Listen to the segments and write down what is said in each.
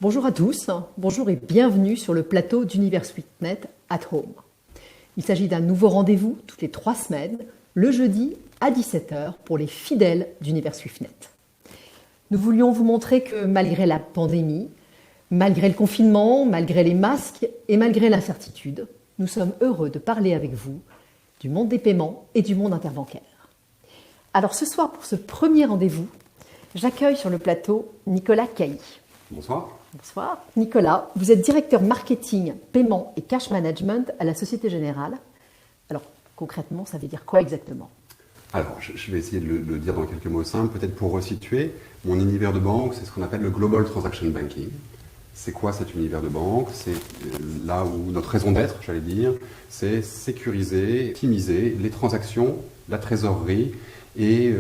Bonjour à tous, bonjour et bienvenue sur le plateau d'UniverSuiteNet at Home. Il s'agit d'un nouveau rendez-vous toutes les 3 semaines, le jeudi à 17 h pour les fidèles d'UniverSuiteNet. Nous voulions vous montrer que malgré la pandémie, malgré le confinement, malgré les masques et malgré l'incertitude, nous sommes heureux de parler avec vous du monde des paiements et du monde interbancaire. Alors ce soir, pour ce premier rendez-vous, j'accueille sur le plateau Nicolas Cailly. Bonsoir. Bonsoir. Nicolas, vous êtes directeur marketing, paiement et cash management à la Société Générale. Alors, concrètement, ça veut dire quoi exactement? Alors, je vais essayer de le dire dans quelques mots simples. Peut-être pour resituer, mon univers de banque, c'est ce qu'on appelle le Global Transaction Banking. C'est quoi cet univers de banque? C'est là où notre raison d'être, j'allais dire, c'est sécuriser, optimiser les transactions, la trésorerie et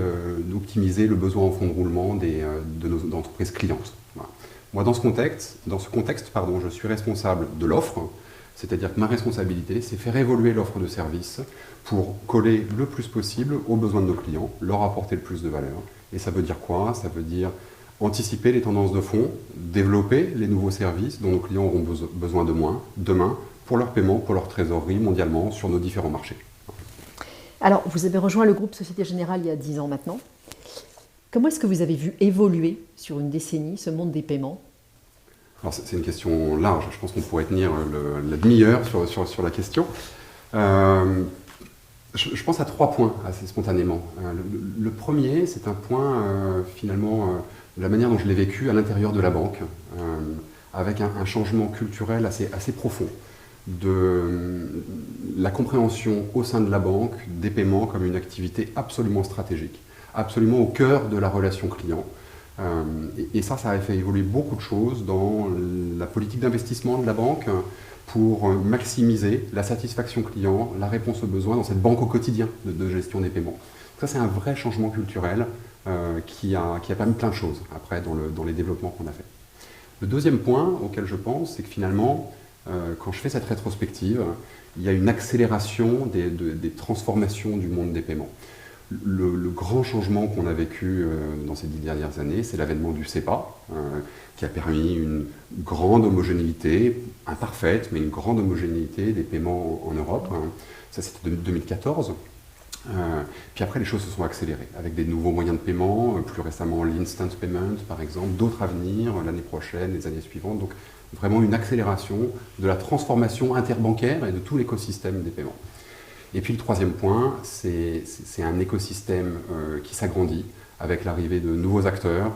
d'optimiser le besoin en fonds de roulement de nos entreprises clientes. Voilà. Moi, dans ce contexte, je suis responsable de l'offre, c'est-à-dire que ma responsabilité, c'est faire évoluer l'offre de service pour coller le plus possible aux besoins de nos clients, leur apporter le plus de valeur. Et ça veut dire quoi? Ça veut dire anticiper les tendances de fond, développer les nouveaux services dont nos clients auront besoin demain pour leur paiement, pour leur trésorerie mondialement sur nos différents marchés. Alors, vous avez rejoint le groupe Société Générale il y a 10 ans maintenant. Comment est-ce que vous avez vu évoluer sur une décennie ce monde des paiements? Alors c'est une question large, je pense qu'on pourrait tenir la demi-heure sur la question. Je pense à 3 points assez spontanément. Le premier, c'est un point finalement de la manière dont je l'ai vécu à l'intérieur de la banque, avec un changement culturel assez profond de la compréhension au sein de la banque des paiements comme une activité absolument stratégique, absolument au cœur de la relation client. Et ça a fait évoluer beaucoup de choses dans la politique d'investissement de la banque pour maximiser la satisfaction client, la réponse aux besoins dans cette banque au quotidien de gestion des paiements. Ça, c'est un vrai changement culturel qui a permis plein de choses après dans les développements qu'on a fait. Le deuxième point auquel je pense, c'est que finalement, quand je fais cette rétrospective, il y a une accélération des transformations du monde des paiements. Le grand changement qu'on a vécu dans ces 10 dernières années, c'est l'avènement du SEPA, qui a permis une grande homogénéité, imparfaite, mais une grande homogénéité des paiements en Europe. Ça, c'était 2014. Puis après, les choses se sont accélérées, avec des nouveaux moyens de paiement, plus récemment l'instant payment, par exemple, d'autres à venir l'année prochaine, les années suivantes. Donc, vraiment une accélération de la transformation interbancaire et de tout l'écosystème des paiements. Et puis le troisième point, c'est un écosystème qui s'agrandit avec l'arrivée de nouveaux acteurs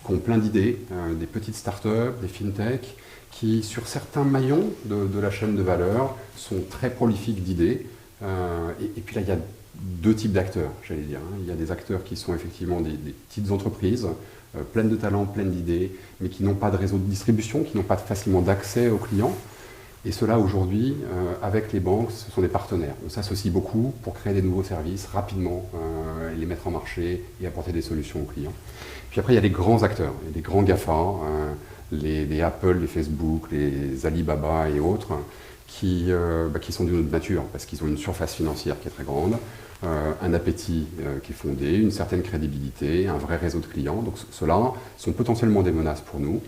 qui ont plein d'idées, des petites startups, des fintechs, qui sur certains maillons de la chaîne de valeur sont très prolifiques d'idées. Et puis là, il y a 2 types d'acteurs, j'allais dire. Il y a des acteurs qui sont effectivement des petites entreprises, pleines de talents, pleines d'idées, mais qui n'ont pas de réseau de distribution, qui n'ont pas facilement d'accès aux clients. Et cela, aujourd'hui, avec les banques, ce sont des partenaires. On s'associe beaucoup pour créer des nouveaux services rapidement, les mettre en marché et apporter des solutions aux clients. Puis après, il y a les grands acteurs, les grands GAFA, les Apple, les Facebook, les Alibaba et autres, qui sont d'une autre nature, parce qu'ils ont une surface financière qui est très grande, un appétit qui est fondé, une certaine crédibilité, un vrai réseau de clients. Donc ceux-là sont potentiellement des menaces pour nous.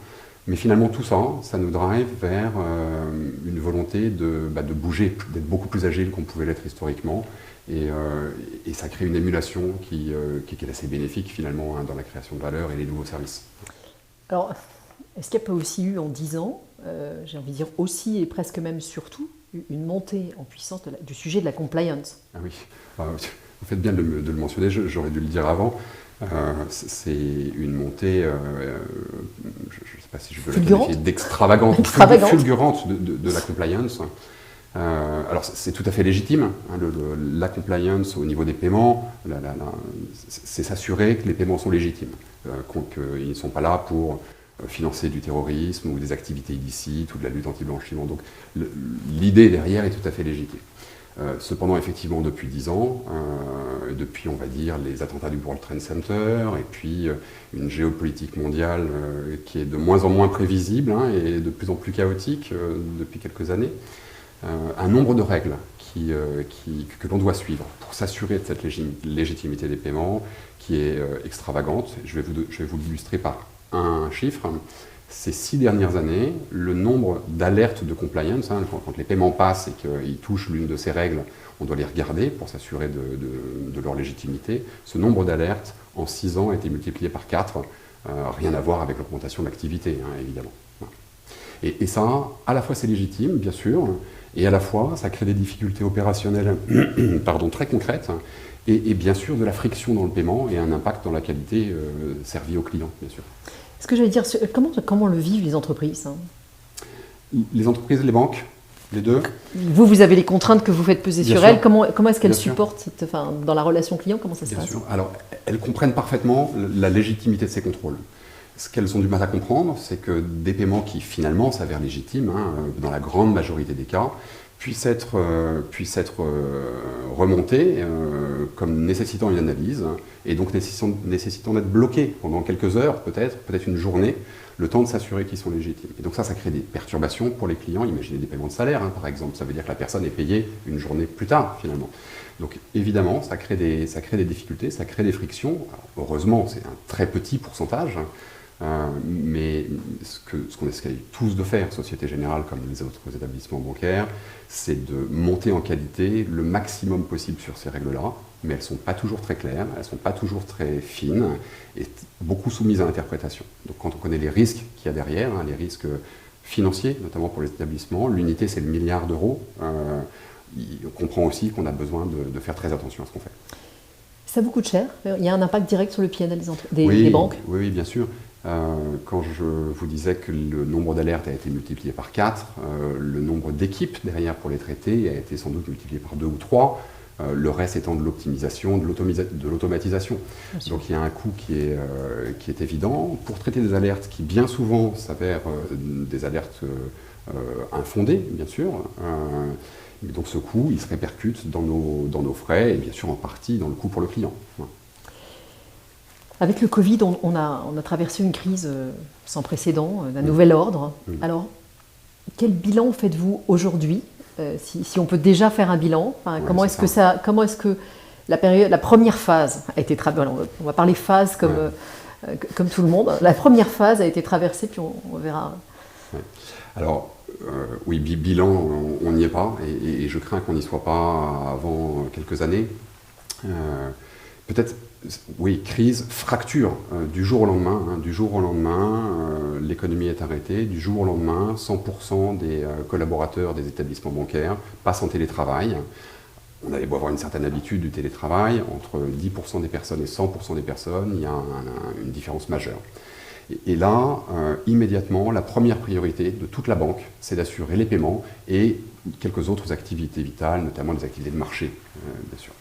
Mais finalement, tout ça, ça nous drive vers une volonté de bouger, d'être beaucoup plus agile qu'on pouvait l'être historiquement. Et ça crée une émulation qui est assez bénéfique finalement dans la création de valeur et les nouveaux services. Alors, est-ce qu'il n'y a pas aussi eu en 10 ans, j'ai envie de dire aussi et presque même surtout, une montée en puissance du sujet de la compliance? Ah oui, vous faites bien de le mentionner, j'aurais dû le dire avant. C'est une montée, je ne sais pas si je veux la qualifier d'extravagante, fulgurante de la compliance. Alors c'est tout à fait légitime, la compliance au niveau des paiements, c'est s'assurer que les paiements sont légitimes, qu'ils ne sont pas là pour financer du terrorisme ou des activités illicites ou de la lutte anti-blanchiment. Donc l'idée derrière est tout à fait légitime. Cependant, effectivement, depuis 10 ans, depuis, on va dire, les attentats du World Trade Center, et puis une géopolitique mondiale qui est de moins en moins prévisible et de plus en plus chaotique depuis quelques années, un nombre de règles que l'on doit suivre pour s'assurer de cette légitimité des paiements qui est extravagante. Je vais vous l'illustrer par un chiffre. Ces 6 dernières années, le nombre d'alertes de compliance, quand les paiements passent et qu'ils touchent l'une de ces règles, on doit les regarder pour s'assurer de leur légitimité. Ce nombre d'alertes, en 6 ans, a été multiplié par 4. Rien à voir avec l'augmentation de l'activité, évidemment. Et ça, à la fois c'est légitime, bien sûr, et à la fois ça crée des difficultés opérationnelles très concrètes, et bien sûr de la friction dans le paiement et un impact dans la qualité servie aux clients, bien sûr. Ce que j'allais dire, comment le vivent les entreprises, hein? Les entreprises, les banques, les deux. Vous avez les contraintes que vous faites peser Bien sur sûr. elles. Comment est-ce qu'elles Bien sûr. supportent dans la relation client, comment ça se Bien passe? sûr. Alors, elles comprennent parfaitement la légitimité de ces contrôles. Ce qu'elles ont du mal à comprendre, c'est que des paiements qui finalement s'avèrent légitimes, dans la grande majorité des cas, puissent être remontés comme nécessitant une analyse, et donc nécessitant d'être bloqués pendant quelques heures, peut-être une journée, le temps de s'assurer qu'ils sont légitimes. Et donc ça crée des perturbations pour les clients. Imaginez des paiements de salaire, par exemple. Ça veut dire que la personne est payée une journée plus tard, finalement. Donc évidemment, ça crée des difficultés, ça crée des frictions. Alors, heureusement, c'est un très petit pourcentage, mais ce qu'on essaie tous de faire, Société Générale comme les autres établissements bancaires, c'est de monter en qualité le maximum possible sur ces règles-là, mais elles ne sont pas toujours très claires, elles ne sont pas toujours très fines, et beaucoup soumises à l'interprétation. Donc quand on connaît les risques qu'il y a derrière, les risques financiers, notamment pour les établissements, l'unité c'est le milliard d'euros, on comprend aussi qu'on a besoin de faire très attention à ce qu'on fait. Ça vous coûte cher? Il y a un impact direct sur le PNL des banques? Oui, bien sûr. Quand je vous disais que le nombre d'alertes a été multiplié par 4, le nombre d'équipes derrière pour les traiter a été sans doute multiplié par 2 ou 3, le reste étant de l'optimisation, de l'automatisation. Donc il y a un coût qui est évident. Pour traiter des alertes qui bien souvent s'avèrent des alertes infondées, bien sûr, donc ce coût, il se répercute dans nos frais et bien sûr en partie dans le coût pour le client. Avec le Covid, on a traversé une crise sans précédent, d'un nouvel ordre. Alors, quel bilan faites-vous aujourd'hui, si on peut déjà faire un bilan? Comment est-ce que la première phase a été traversée? On va parler phase comme tout le monde. La première phase a été traversée, puis on verra. Ouais. Alors, oui, bilan, on n'y est pas, et je crains qu'on n'y soit pas avant quelques années. Peut-être, oui, crise, fracture, du jour au lendemain. Du jour au lendemain, l'économie est arrêtée. Du jour au lendemain, 100% des collaborateurs des établissements bancaires passent en télétravail. On avait beau avoir une certaine habitude du télétravail, entre 10% des personnes et 100% des personnes, il y a une différence majeure. Et là, immédiatement, la première priorité de toute la banque, c'est d'assurer les paiements et quelques autres activités vitales, notamment les activités de marché, bien sûr.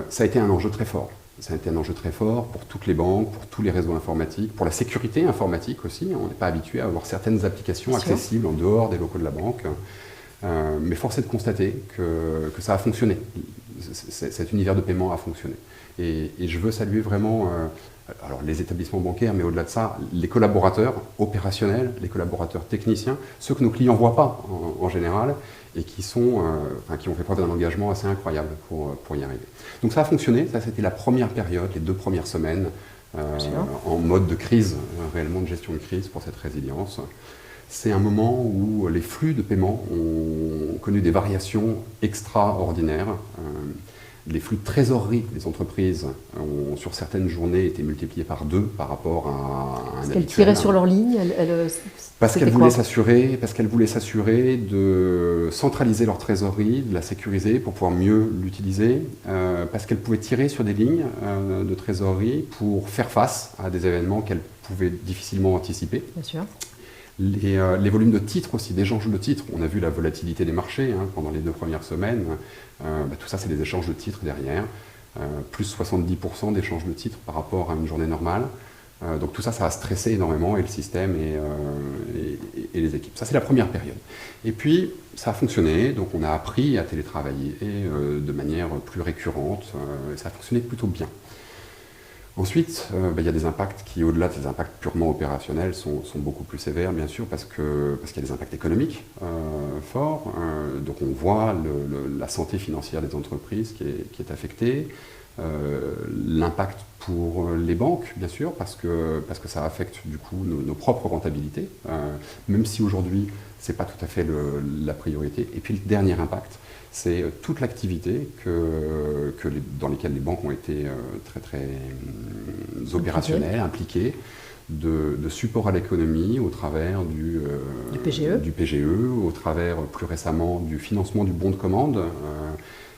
Ça a été un enjeu très fort. Ça a été un enjeu très fort pour toutes les banques, pour tous les réseaux informatiques, pour la sécurité informatique aussi. On n'est pas habitué à avoir certaines applications accessibles en dehors des locaux de la banque. Mais force est de constater que ça a fonctionné. Cet univers de paiement a fonctionné. Et je veux saluer vraiment alors les établissements bancaires, mais au-delà de ça, les collaborateurs opérationnels, les collaborateurs techniciens, ceux que nos clients ne voient pas en général, et qui ont fait preuve d'un engagement assez incroyable pour y arriver. Donc ça a fonctionné, ça c'était la première période, les 2 premières semaines, en mode de crise, réellement de gestion de crise pour cette résilience. C'est un moment où les flux de paiement ont connu des variations extraordinaires. Les flux de trésorerie des entreprises ont, sur certaines journées, été multipliés par 2 par rapport à un habituel. Parce qu'elles tiraient sur leur ligne Parce qu'elles voulaient s'assurer de centraliser leur trésorerie, de la sécuriser pour pouvoir mieux l'utiliser, parce qu'elles pouvaient tirer sur des lignes de trésorerie pour faire face à des événements qu'elles pouvaient difficilement anticiper. Bien sûr. Les volumes de titres aussi, d'échanges de titres. On a vu la volatilité des marchés pendant les 2 premières semaines. Tout ça, c'est des échanges de titres derrière. Plus 70% d'échanges de titres par rapport à une journée normale. Donc tout ça, ça a stressé énormément et le système et les équipes. Ça, c'est la première période. Et puis, ça a fonctionné. Donc on a appris à télétravailler de manière plus récurrente. Et ça a fonctionné plutôt bien. Ensuite, il y a des impacts qui, au-delà de ces impacts purement opérationnels, sont beaucoup plus sévères, bien sûr, parce qu'il y a des impacts économiques forts. Donc on voit la santé financière des entreprises qui est affectée. L'impact pour les banques, bien sûr, parce que ça affecte du coup nos propres rentabilités, même si aujourd'hui ce n'est pas tout à fait la priorité. Et puis le dernier impact, c'est toute l'activité dans lesquelles les banques ont été très très opérationnelles, impliquées, de support à l'économie au travers du PGE, au travers plus récemment du financement du bon de commande,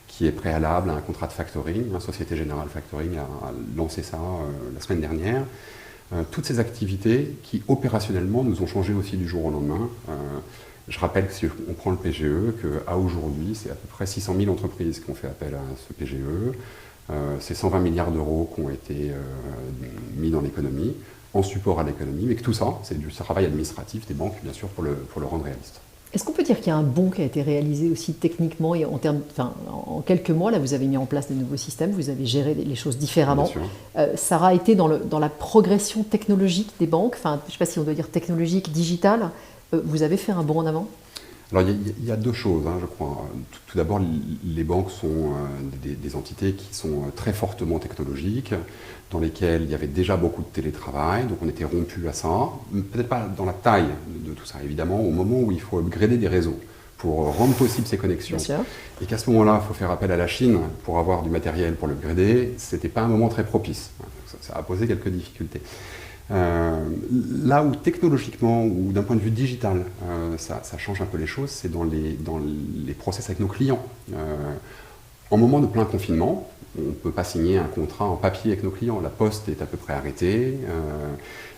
qui est préalable à un contrat de factoring. La Société Générale Factoring a lancé ça la semaine dernière. Toutes ces activités qui opérationnellement nous ont changé aussi du jour au lendemain. Je rappelle que si on prend le PGE, qu'à aujourd'hui, c'est à peu près 600 000 entreprises qui ont fait appel à ce PGE. C'est 120 milliards d'euros qui ont été mis dans l'économie, en support à l'économie, mais que tout ça, c'est du travail administratif des banques, bien sûr, pour le rendre réaliste. Est-ce qu'on peut dire qu'il y a un bond qui a été réalisé aussi techniquement et en quelques mois, là, vous avez mis en place de nouveaux systèmes, vous avez géré les choses différemment. Ça a été dans la progression technologique des banques, je ne sais pas si on doit dire technologique, digitale, vous avez fait un bond en avant? Alors il y a deux choses, je crois. Tout d'abord, les banques sont des entités qui sont très fortement technologiques, dans lesquelles il y avait déjà beaucoup de télétravail, donc on était rompu à ça. Peut-être pas dans la taille de tout ça, évidemment, au moment où il faut upgrader des réseaux pour rendre possible ces connexions. Et qu'à ce moment-là, il faut faire appel à la Chine pour avoir du matériel pour l'upgrader, ce n'était pas un moment très propice. Ça a posé quelques difficultés. Là où technologiquement ou d'un point de vue digital, ça change un peu les choses, c'est dans les process avec nos clients. En moment de plein confinement, on ne peut pas signer un contrat en papier avec nos clients. La poste est à peu près arrêtée.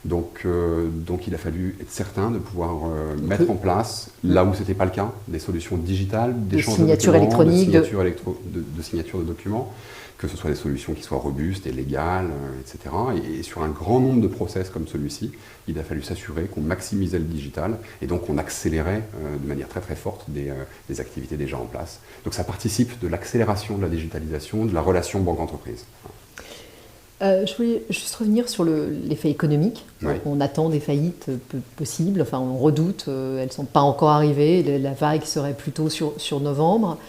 Donc il a fallu être certain de pouvoir mettre en place, là où ce n'était pas le cas, des solutions digitales, d'échange de signature documents, électronique, de signature de documents, que ce soit des solutions qui soient robustes et légales, etc. Et sur un grand nombre de process comme celui-ci, il a fallu s'assurer qu'on maximisait le digital et donc on accélérait de manière très très forte des activités déjà en place. Donc ça participe de l'accélération de la digitalisation, de la relation banque-entreprise. Je voulais juste revenir sur l'effet économique. Oui. On attend des faillites possibles, on redoute, elles ne sont pas encore arrivées, la vague serait plutôt sur novembre.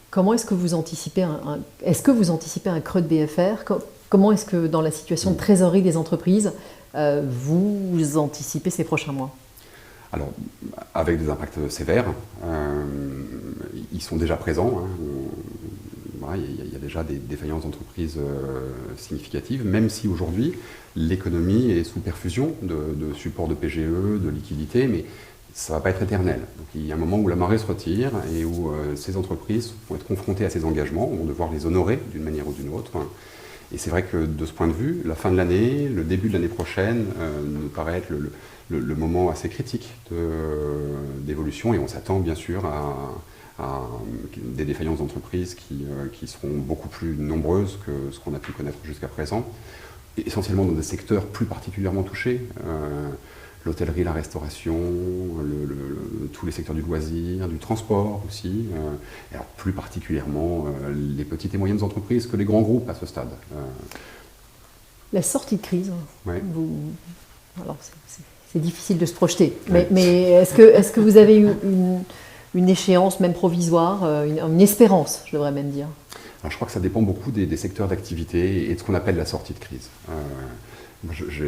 Comment est-ce que vous anticipez un creux de BFR? Comment est-ce que dans la situation de trésorerie des entreprises, vous anticipez ces prochains mois? Alors, avec des impacts sévères, ils sont déjà présents. Il y a déjà des défaillances d'entreprises significatives, même si aujourd'hui l'économie est sous perfusion de support de PGE, de liquidités, mais ça ne va pas être éternel. Donc, il y a un moment où la marée se retire et où ces entreprises vont être confrontées à ces engagements, vont devoir les honorer d'une manière ou d'une autre. Et c'est vrai que de ce point de vue, la fin de l'année, le début de l'année prochaine nous paraît être le moment assez critique d'évolution et on s'attend bien sûr à des défaillances d'entreprises qui seront beaucoup plus nombreuses que ce qu'on a pu connaître jusqu'à présent, et essentiellement dans des secteurs plus particulièrement touchés. L'hôtellerie, la restauration, tous les secteurs du loisir, du transport aussi, et alors plus particulièrement les petites et moyennes entreprises que les grands groupes à ce stade. La sortie de crise, ouais. Alors c'est difficile de se projeter, ouais. mais est-ce que vous avez eu une échéance même provisoire, une espérance, je devrais même dire? Alors, je crois que ça dépend beaucoup des secteurs d'activité et de ce qu'on appelle la sortie de crise.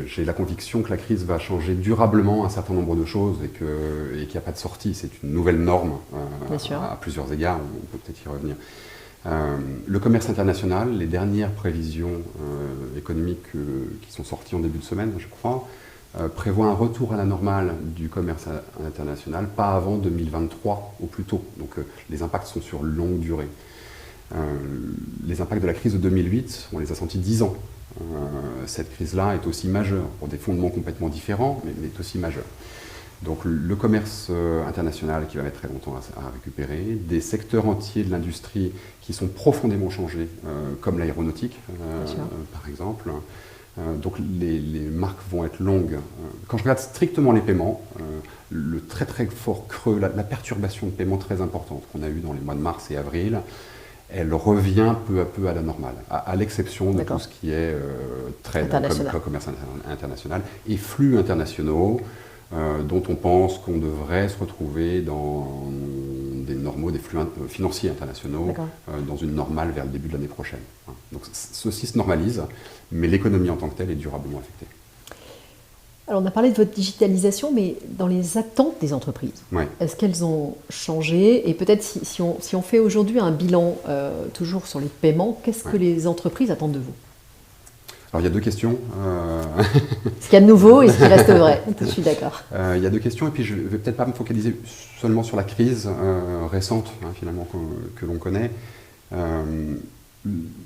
J'ai la conviction que la crise va changer durablement un certain nombre de choses et qu'il n'y a pas de sortie. C'est une nouvelle norme à plusieurs égards, on peut peut-être y revenir. Le commerce international, les dernières prévisions économiques qui sont sorties en début de semaine, je crois, prévoient un retour à la normale du commerce international, pas avant 2023 au plus tôt. Donc les impacts sont sur longue durée. Les impacts de la crise de 2008, on les a sentis 10 ans. Cette crise-là est aussi majeure, pour des fondements complètement différents, mais est aussi majeure. Donc le commerce international qui va mettre très longtemps à récupérer, des secteurs entiers de l'industrie qui sont profondément changés, comme l'aéronautique, par exemple. Donc les marques vont être longues. Quand je regarde strictement les paiements, le très très fort creux, la perturbation de paiement très importante qu'on a eue dans les mois de mars et avril, elle revient peu à peu à la normale, à l'exception de tout ce qui est trade, comme commerce international, et flux internationaux, dont on pense qu'on devrait se retrouver dans des normaux, des flux financiers internationaux dans une normale vers le début de l'année prochaine. Donc ceci se normalise, mais l'économie en tant que telle est durablement affectée. Alors on a parlé de votre digitalisation, mais dans les attentes des entreprises, Ouais. est-ce qu'elles ont changé? Et peut-être si on fait aujourd'hui un bilan toujours sur les paiements, qu'est-ce que les entreprises attendent de vous? Alors il y a deux questions. Ce qu'il y a de nouveau et ce qui reste vrai, je suis d'accord. Il y a deux questions, et puis je ne vais peut-être pas me focaliser seulement sur la crise récente, finalement, que l'on connaît.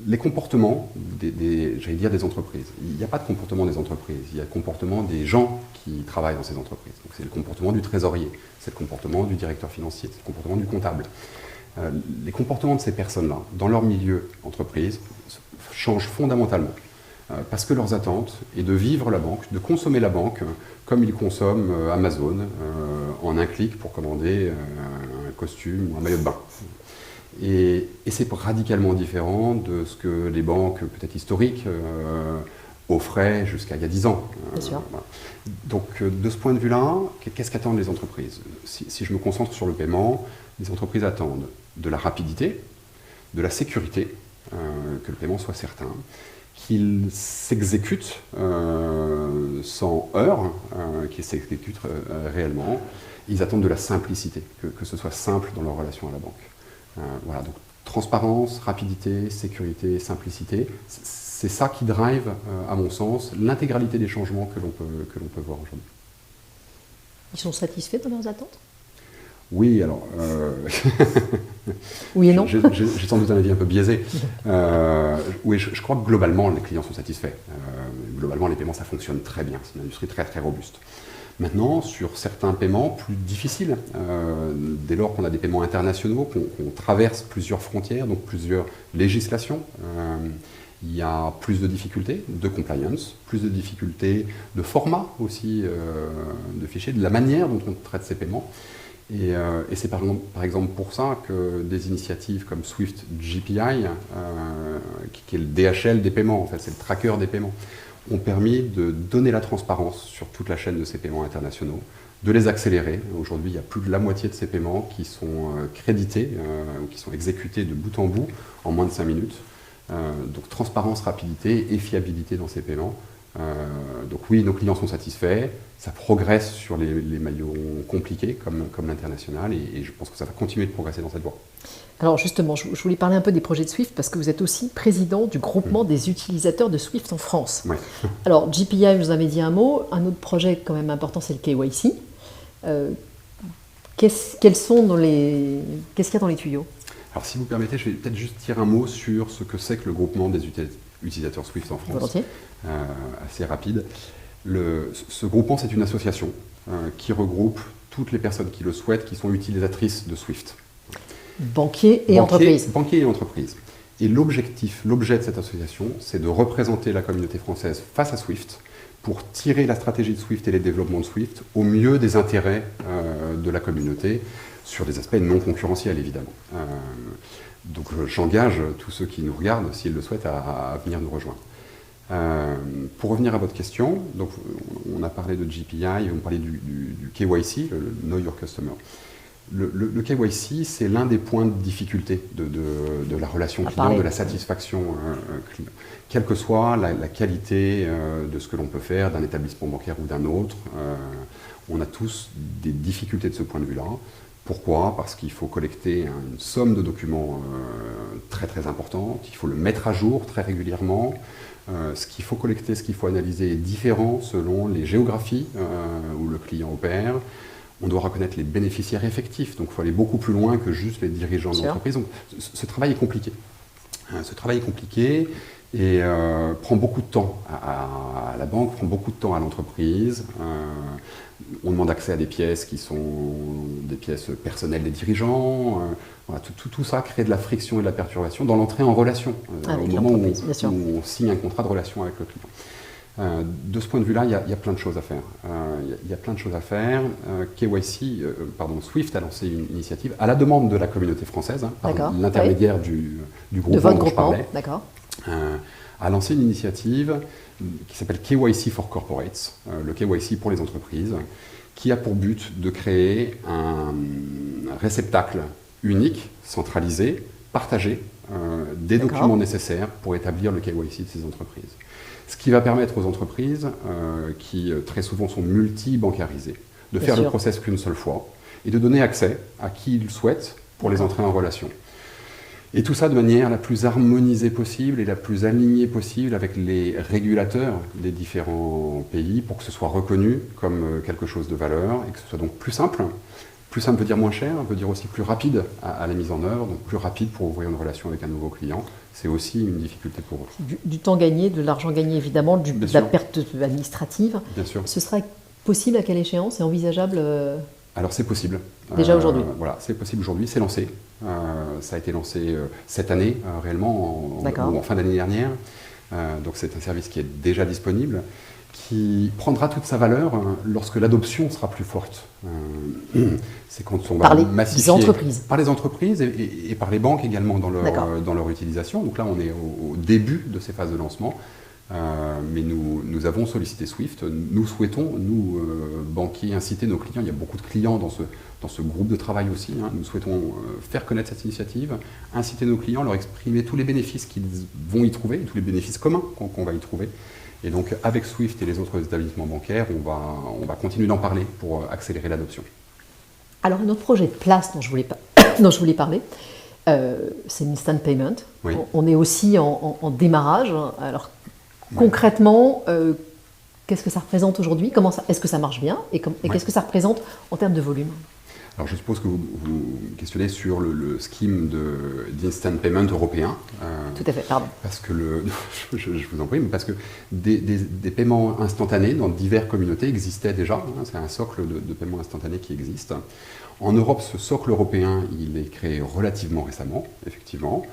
Les comportements j'allais dire des entreprises. Il n'y a pas de comportement des entreprises, il y a le comportement des gens qui travaillent dans ces entreprises. Donc c'est le comportement du trésorier, c'est le comportement du directeur financier, c'est le comportement du comptable. Les comportements de ces personnes-là, dans leur milieu entreprise, changent fondamentalement. Parce que leurs attentes est de vivre la banque, de consommer la banque comme ils consomment Amazon, en un clic pour commander un costume ou un maillot de bain. Et c'est radicalement différent de ce que les banques, peut-être historiques, offraient jusqu'à il y a 10 ans. Bien sûr. Voilà. Donc de ce point de vue-là, qu'est-ce qu'attendent les entreprises? Si je me concentre sur le paiement, les entreprises attendent de la rapidité, de la sécurité, que le paiement soit certain, qu'il s'exécute sans heurts, qu'il s'exécute réellement. Ils attendent de la simplicité, que ce soit simple dans leur relation à la banque. Voilà, donc transparence, rapidité, sécurité, simplicité, c'est ça qui drive, à mon sens, l'intégralité des changements que l'on peut voir aujourd'hui. Ils sont satisfaits de leurs attentes? Oui, alors... oui et non. J'ai sans doute un avis un peu biaisé. Oui, je crois que globalement, les clients sont satisfaits. Globalement, les paiements, ça fonctionne très bien. C'est une industrie très, très robuste. Maintenant, sur certains paiements plus difficiles, dès lors qu'on a des paiements internationaux, qu'on traverse plusieurs frontières, donc plusieurs législations, il y a plus de difficultés de compliance, plus de difficultés de format aussi de fichiers, de la manière dont on traite ces paiements. Et c'est par exemple pour ça que des initiatives comme Swift GPI, qui est le DHL des paiements, en fait, c'est le tracker des paiements, ont permis de donner la transparence sur toute la chaîne de ces paiements internationaux, de les accélérer. Aujourd'hui, il y a plus de la moitié de ces paiements qui sont crédités ou qui sont exécutés de bout en bout en moins de 5 minutes. Donc transparence, rapidité et fiabilité dans ces paiements. Donc oui, nos clients sont satisfaits, ça progresse sur les maillons compliqués comme l'international, et je pense que ça va continuer de progresser dans cette voie. Alors justement, je voulais parler un peu des projets de Swift parce que vous êtes aussi président du groupement des utilisateurs de Swift en France. Ouais. Alors GPI, vous avez dit un mot, un autre projet quand même important, c'est le KYC. Qu'est-ce qu'il y a dans les tuyaux? Alors si vous permettez, je vais peut-être juste dire un mot sur ce que c'est que le groupement des utilisateurs Swift en France. Volontiers. Assez rapide. Ce groupement, c'est une association qui regroupe toutes les personnes qui le souhaitent, qui sont utilisatrices de Swift. Banquiers et entreprises. Banquiers et entreprises. Et l'objet de cette association, c'est de représenter la communauté française face à Swift pour tirer la stratégie de Swift et les développements de Swift au mieux des intérêts de la communauté, sur des aspects non concurrentiels, évidemment. Donc j'engage tous ceux qui nous regardent, s'ils le souhaitent, à venir nous rejoindre. Pour revenir à votre question, donc on a parlé de GPI, on parlait du KYC, le Know Your Customer. Le KYC, c'est l'un des points de difficulté de la relation client, de la satisfaction client. Quelle que soit la qualité de ce que l'on peut faire d'un établissement bancaire ou d'un autre, on a tous des difficultés de ce point de vue-là. Pourquoi? Parce qu'il faut collecter une somme de documents très très importante, il faut le mettre à jour très régulièrement. Ce qu'il faut collecter, ce qu'il faut analyser est différent selon les géographies où le client opère. On doit reconnaître les bénéficiaires effectifs, donc il faut aller beaucoup plus loin que juste les dirigeants de l'entreprise. Donc ce travail est compliqué. Ce travail est compliqué et prend beaucoup de temps à la banque, prend beaucoup de temps à l'entreprise. On demande accès à des pièces qui sont des pièces personnelles des dirigeants. Voilà, tout ça crée de la friction et de la perturbation dans l'entrée en relation, au moment où on signe un contrat de relation avec le client. De ce point de vue-là, il y a plein de choses à faire. Il y a plein de choses à faire. Swift a lancé une initiative à la demande de la communauté française, par l'intermédiaire du groupement dont je parlais. A lancé une initiative qui s'appelle KYC for Corporates, le KYC pour les entreprises, qui a pour but de créer un réceptacle unique, centralisé, partagé, des documents nécessaires pour établir le KYC de ces entreprises. Ce qui va permettre aux entreprises, qui très souvent sont multi-bancarisées, de faire le process qu'une seule fois et de donner accès à qui ils souhaitent pour les entrer en relation. Et tout ça de manière la plus harmonisée possible et la plus alignée possible avec les régulateurs des différents pays pour que ce soit reconnu comme quelque chose de valeur et que ce soit donc plus simple. Plus simple veut dire moins cher, veut dire aussi plus rapide à la mise en œuvre, donc plus rapide pour ouvrir une relation avec un nouveau client. C'est aussi une difficulté pour eux. Du temps gagné, de l'argent gagné évidemment, de la perte administrative. Bien sûr. Ce sera possible à quelle échéance? C'est envisageable Alors c'est possible. Déjà aujourd'hui. Voilà, c'est possible aujourd'hui, c'est lancé. Ça a été lancé cette année réellement, en fin d'année dernière. Donc c'est un service qui est déjà disponible, qui prendra toute sa valeur lorsque l'adoption sera plus forte. C'est quand on va massifier par les entreprises et par les banques également dans leur utilisation. Donc là, on est au début de ces phases de lancement. Mais nous avons sollicité Swift. Nous souhaitons, nous, banquiers, inciter nos clients. Il y a beaucoup de clients dans ce groupe de travail aussi. Nous souhaitons faire connaître cette initiative, inciter nos clients, leur exprimer tous les bénéfices qu'ils vont y trouver, tous les bénéfices communs qu'on va y trouver. Et donc, avec Swift et les autres établissements bancaires, on va continuer d'en parler pour accélérer l'adoption. Alors, un autre projet de place dont je voulais parler, c'est l'Instant Payment. Oui. On est aussi en démarrage. Alors, concrètement, qu'est-ce que ça représente aujourd'hui? Est-ce que ça marche bien? Et qu'est-ce que ça représente en termes de volume? Alors je suppose que vous questionnez sur le scheme d'Instant Payment européen. Tout à fait, pardon. Parce que je vous en prie, mais parce que des paiements instantanés dans diverses communautés existaient déjà. C'est un socle de paiements instantanés qui existe. En Europe, ce socle européen, il est créé relativement récemment, effectivement.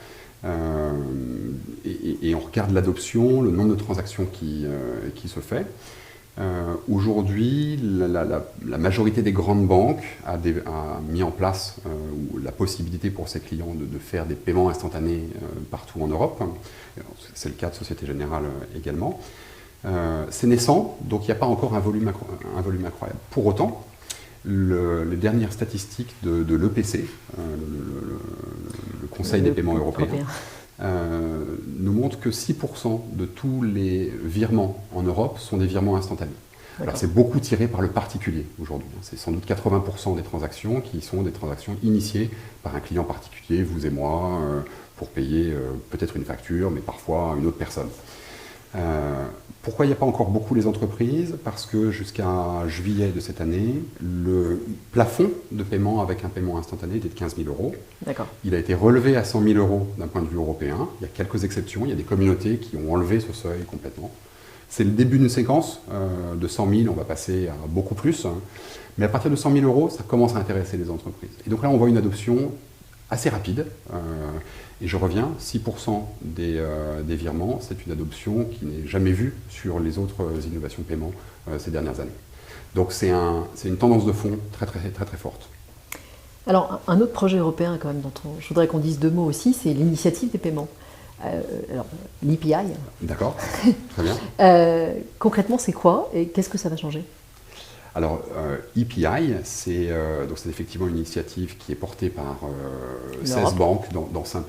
Et on regarde l'adoption, le nombre de transactions qui se fait. Aujourd'hui, la majorité des grandes banques a mis en place la possibilité pour ses clients de faire des paiements instantanés partout en Europe. C'est le cas de Société Générale également. C'est naissant, donc il n'y a pas encore un volume incroyable. Pour autant, les dernières statistiques de l'EPC, le Conseil des paiements européens, nous montrent que 6% de tous les virements en Europe sont des virements instantanés. Alors c'est beaucoup tiré par le particulier aujourd'hui. C'est sans doute 80% des transactions qui sont des transactions initiées par un client particulier, vous et moi, pour payer peut-être une facture, mais parfois une autre personne. Pourquoi il n'y a pas encore beaucoup les entreprises? Parce que jusqu'à juillet de cette année, le plafond de paiement avec un paiement instantané était de 15 000 euros. D'accord. Il a été relevé à 100 000 euros d'un point de vue européen. Il y a quelques exceptions. Il y a des communautés qui ont enlevé ce seuil complètement. C'est le début d'une séquence. De 100 000, on va passer à beaucoup plus. Mais à partir de 100 000 euros, ça commence à intéresser les entreprises. Et donc là, on voit une adoption assez rapide. Et je reviens, 6% des virements, c'est une adoption qui n'est jamais vue sur les autres innovations de paiement ces dernières années. Donc c'est une tendance de fond très, très, très, très forte. Alors, un autre projet européen quand même dont je voudrais qu'on dise deux mots aussi, c'est l'initiative des paiements. Alors, l'EPI. D'accord, très bien. Concrètement, c'est quoi et qu'est-ce que ça va changer? Alors, EPI, c'est effectivement une initiative qui est portée par 16 banques dans 5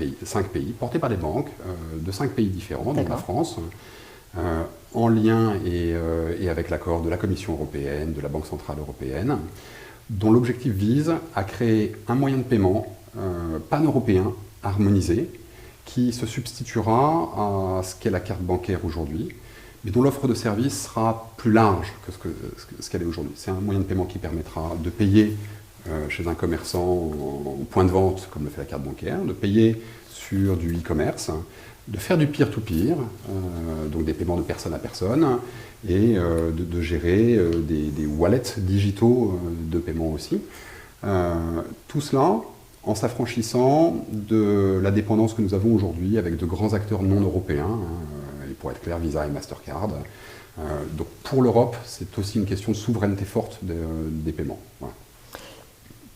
pays, portée par des banques de 5 pays différents, dont la France, en lien et avec l'accord de la Commission européenne, de la Banque centrale européenne, dont l'objectif vise à créer un moyen de paiement pan-européen harmonisé qui se substituera à ce qu'est la carte bancaire aujourd'hui, mais dont l'offre de service sera plus large que ce qu'elle est aujourd'hui. C'est un moyen de paiement qui permettra de payer chez un commerçant au point de vente, comme le fait la carte bancaire, de payer sur du e-commerce, de faire du peer-to-peer, donc des paiements de personne à personne, et de gérer des wallets digitaux de paiement aussi. Tout cela en s'affranchissant de la dépendance que nous avons aujourd'hui avec de grands acteurs non européens, et pour être clair, Visa et Mastercard. Donc pour l'Europe, c'est aussi une question de souveraineté forte des paiements. Voilà.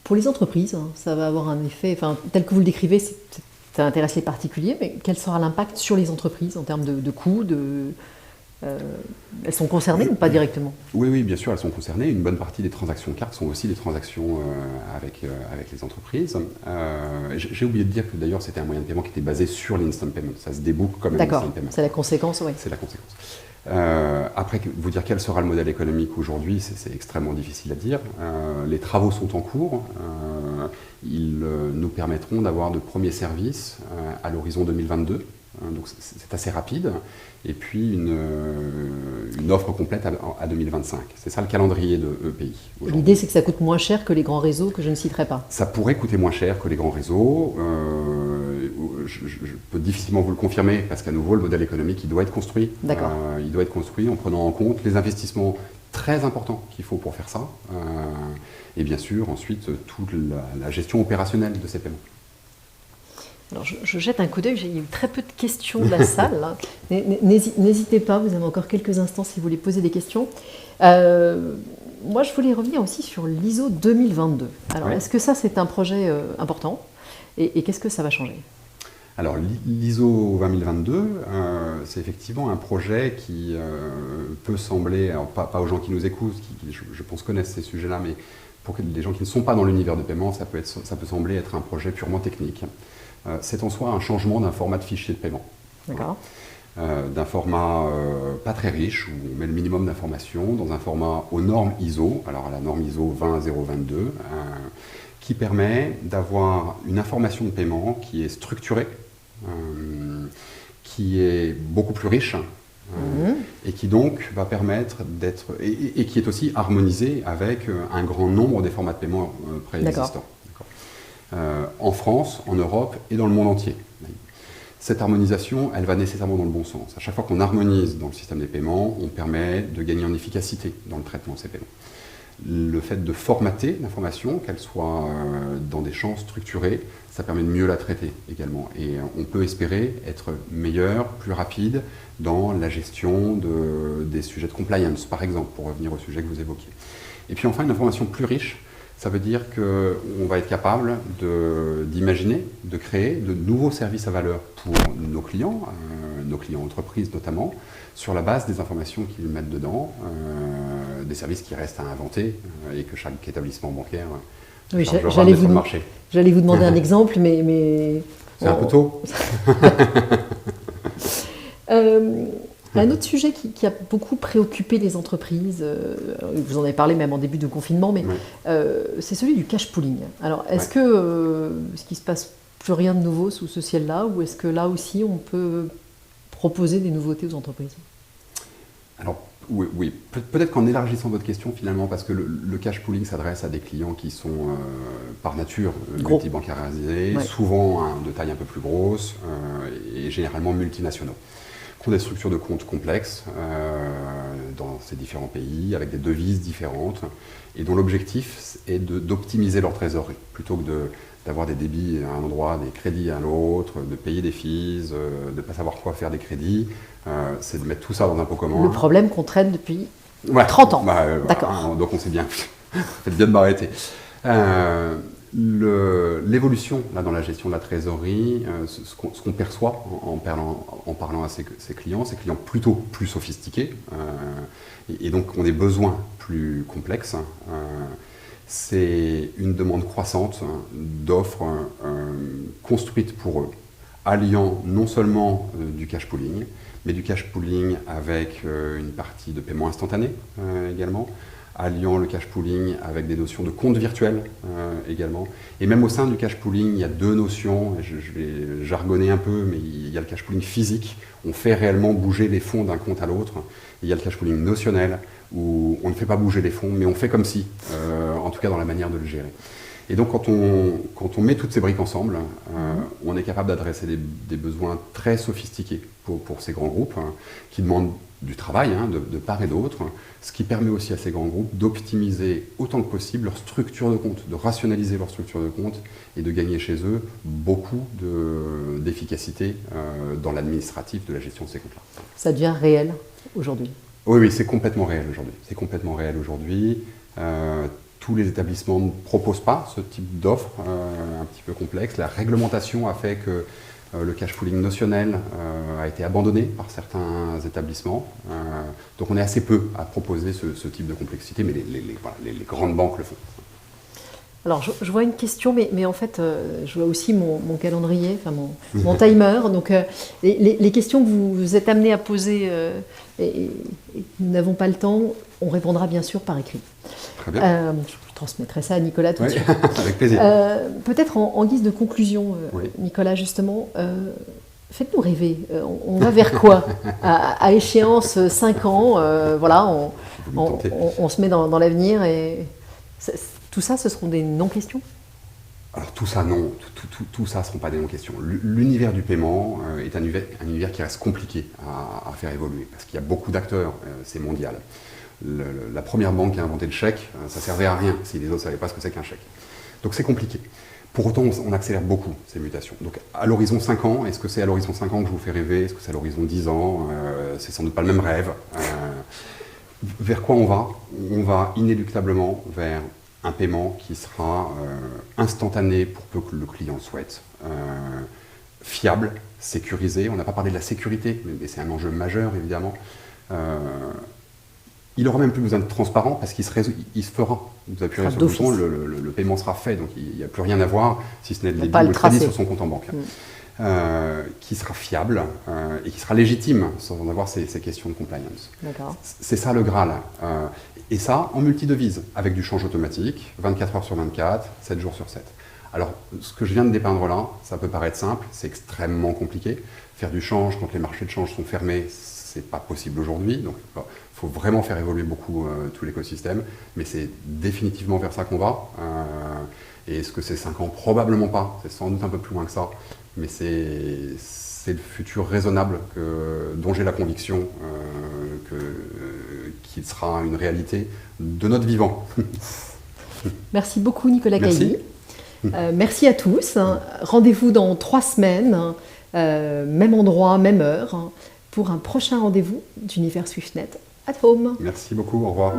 Pour les entreprises, ça va avoir un effet, tel que vous le décrivez, ça intéresse les particuliers, mais quel sera l'impact sur les entreprises en termes de coûts, elles sont concernées ou pas directement? Oui, bien sûr, elles sont concernées. Une bonne partie des transactions cartes sont aussi des transactions avec les entreprises. J'ai oublié de dire que d'ailleurs c'était un moyen de paiement qui était basé sur l'instant payment. Ça se débook comme un instant payment. C'est la conséquence, oui. C'est la conséquence. Après, vous dire quel sera le modèle économique aujourd'hui, c'est extrêmement difficile à dire. Les travaux sont en cours. Ils nous permettront d'avoir de premiers services à l'horizon 2022. Donc c'est assez rapide. Et puis une offre complète à 2025. C'est ça le calendrier de EPI. L'idée, c'est que ça coûte moins cher que les grands réseaux que je ne citerai pas. Ça pourrait coûter moins cher que les grands réseaux. Je peux difficilement vous le confirmer parce qu'à nouveau, le modèle économique, il doit être construit. D'accord. Il doit être construit en prenant en compte les investissements très importants qu'il faut pour faire ça. Et bien sûr, ensuite, toute la gestion opérationnelle de ces paiements. Alors, je jette un coup d'œil, il y a eu très peu de questions de la salle. N'hésitez pas, vous avez encore quelques instants si vous voulez poser des questions. Moi, je voulais revenir aussi sur l'ISO 2022. Alors, est-ce que ça, c'est un projet important et qu'est-ce que ça va changer? Alors, l'ISO 2022, c'est effectivement un projet qui peut sembler, alors pas aux gens qui nous écoutent, qui je pense connaissent ces sujets-là, mais pour les gens qui ne sont pas dans l'univers de paiement, ça peut sembler être un projet purement technique. C'est en soi un changement d'un format de fichier de paiement. D'accord. D'un format pas très riche, où on met le minimum d'informations, dans un format aux normes ISO, alors la norme ISO 20022, qui permet d'avoir une information de paiement qui est structurée, qui est beaucoup plus riche, et qui donc va permettre d'être, et qui est aussi harmonisée avec un grand nombre des formats de paiement préexistants. En France, en Europe et dans le monde entier. Cette harmonisation, elle va nécessairement dans le bon sens. À chaque fois qu'on harmonise dans le système des paiements, on permet de gagner en efficacité dans le traitement de ces paiements. Le fait de formater l'information, qu'elle soit dans des champs structurés, ça permet de mieux la traiter également. Et on peut espérer être meilleur, plus rapide dans la gestion des sujets de compliance, par exemple, pour revenir au sujet que vous évoquiez. Et puis enfin, une information plus riche, ça veut dire qu'on va être capable d'imaginer, de créer de nouveaux services à valeur pour nos clients entreprises notamment, sur la base des informations qu'ils mettent dedans, des services qui restent à inventer et que chaque établissement bancaire chargera de mettre sur le marché. J'allais vous demander un exemple, mais... C'est un peu tôt. Un autre sujet qui a beaucoup préoccupé les entreprises, vous en avez parlé même en début de confinement, mais c'est celui du cash pooling. Alors, est-ce qu'il ne se passe plus rien de nouveau sous ce ciel-là, ou est-ce que là aussi on peut proposer des nouveautés aux entreprises? Alors, oui. Peut-être qu'en élargissant votre question finalement, parce que le cash pooling s'adresse à des clients qui sont par nature multibancarisés, souvent de taille un peu plus grosse et généralement multinationaux, qui ont des structures de comptes complexes dans ces différents pays, avec des devises différentes, et dont l'objectif est d'optimiser leur trésorerie, plutôt que d'avoir des débits à un endroit, des crédits à l'autre, de payer des fees, de ne pas savoir quoi faire des crédits, c'est de mettre tout ça dans un pot commun. Le problème qu'on traîne depuis 30 ans. D'accord. Donc on sait bien, faites bien de m'arrêter. L'évolution dans la gestion de la trésorerie, ce qu'on perçoit en parlant à ces clients plutôt plus sophistiqués et donc ont des besoins plus complexes. C'est une demande croissante d'offres construites pour eux, alliant non seulement du cash pooling, mais du cash pooling avec une partie de paiement instantané également, alliant le cash pooling avec des notions de compte virtuel également. Et même au sein du cash pooling, il y a deux notions, je vais jargonner un peu, mais il y a le cash pooling physique, on fait réellement bouger les fonds d'un compte à l'autre. Et il y a le cash pooling notionnel, où on ne fait pas bouger les fonds, mais on fait comme si, en tout cas dans la manière de le gérer. Et donc quand on met toutes ces briques ensemble, on est capable d'adresser des besoins très sophistiqués pour ces grands groupes, qui demandent du travail de part et d'autre, ce qui permet aussi à ces grands groupes d'optimiser autant que possible leur structure de compte, de rationaliser leur structure de compte et de gagner chez eux beaucoup d'efficacité dans l'administratif de la gestion de ces comptes-là. Ça devient réel aujourd'hui? Oui, c'est complètement réel aujourd'hui. C'est complètement réel aujourd'hui. Tous les établissements ne proposent pas ce type d'offre un petit peu complexe. La réglementation a fait que Le cash pooling notionnel a été abandonné par certains établissements. Donc on est assez peu à proposer ce type de complexité, mais les grandes banques le font. Alors, je vois une question, mais en fait, je vois aussi mon calendrier, enfin mon timer. Donc, les questions que vous êtes amenés à poser et nous n'avons pas le temps, on répondra bien sûr par écrit. Très bien. Je transmettrai ça à Nicolas tout de suite. Avec plaisir. Peut-être en guise de conclusion, Oui. Nicolas, justement, faites-nous rêver. On va vers quoi à échéance 5 ans, voilà, on se met dans l'avenir et tout ça, ce seront des non-questions? Alors tout ça, non. Tout ça ne seront pas des non-questions. L'univers du paiement est un univers qui reste compliqué à faire évoluer, parce qu'il y a beaucoup d'acteurs, c'est mondial. La première banque qui a inventé le chèque, ça ne servait à rien si les autres ne savaient pas ce que c'est qu'un chèque. Donc c'est compliqué. Pour autant, on accélère beaucoup ces mutations. Donc à l'horizon 5 ans, est-ce que c'est à l'horizon 5 ans que je vous fais rêver? Est-ce que c'est à l'horizon 10 ans? C'est sans doute pas le même rêve. Vers quoi on va? On va inéluctablement vers un paiement qui sera instantané pour peu que le client le souhaite, fiable, sécurisé. On n'a pas parlé de la sécurité, mais c'est un enjeu majeur évidemment. Il n'aura même plus besoin de transparent parce qu'il se fera. Vous appuierez sur le bouton, le paiement sera fait, donc il n'y a plus rien à voir si ce n'est de le crédit sur son compte en banque. Qui sera fiable et qui sera légitime sans avoir ces questions de compliance. C'est ça le Graal. Et ça en multidevise, avec du change automatique, 24 heures sur 24, 7 jours sur 7. Alors, ce que je viens de dépeindre là, ça peut paraître simple, c'est extrêmement compliqué. Faire du change quand les marchés de change sont fermés, c'est pas possible aujourd'hui. Donc, il faut vraiment faire évoluer beaucoup tout l'écosystème. Mais c'est définitivement vers ça qu'on va. Et est-ce que c'est 5 ans? Probablement pas. C'est sans doute un peu plus loin que ça. Mais c'est le futur raisonnable dont j'ai la conviction qu'il sera une réalité de notre vivant. Merci beaucoup Nicolas Cailly. Merci à tous. Rendez-vous dans 3 semaines, même endroit, même heure, pour un prochain rendez-vous d'Univers SwiftNet at Home. Merci beaucoup, au revoir.